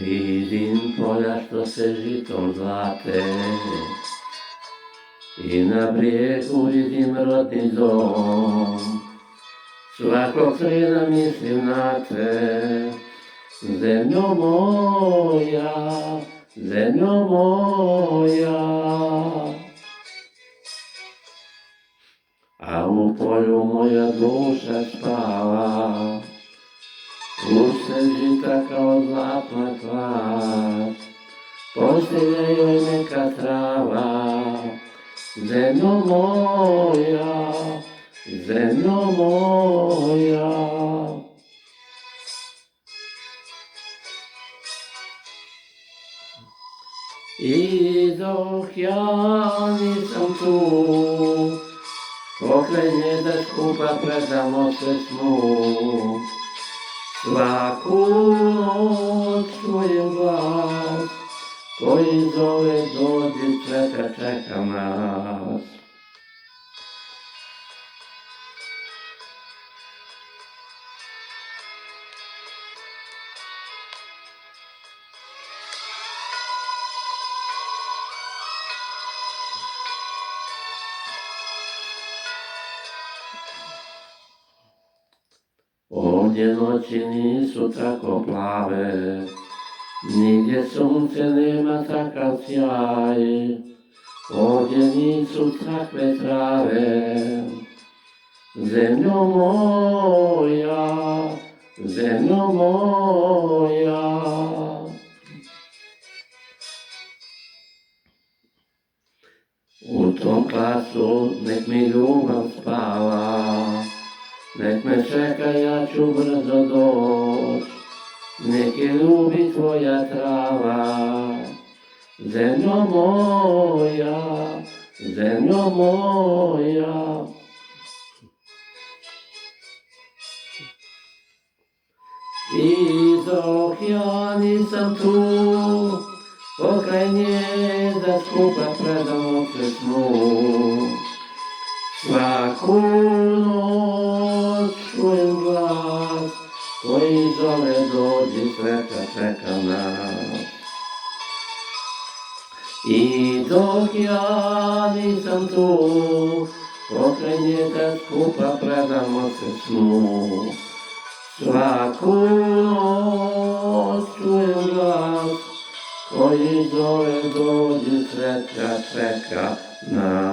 Vidim polja što se žitom zlate i na brijegu vidim rodni dom. Svakog sreda mislim na te, zemljo moja, zemljo moja. A u polju moja duša spava, usred žita kao zlatna kvas, postelja joj neka trava, zemljo moja, zemljo moja. I dok ja nisam tu, pokraj nje da skupa predamo se snu, svaku noć čujem glas koji zove dođi čeka nas. Ovdje noći nisu tako plave, nigdje sunce nema takav sjaj, ovdje nisu takve trave, zemljo moja, zemljo moja. U tom klasu nek mi ljubav spava, nek me čeka, ja ću brzo doć, nek je ljubi tvoja trava, zemljo moja, zemljo moja. I dok ja nisam tu, pokraj nje da skupa predamo se snu, svaku noć čujem glas koji zove dođi čeka nas. I dok ja nisam tu, pokraj nje da skupa predamo se snu, svaku noć čujem glas koji zove dođi čeka nas.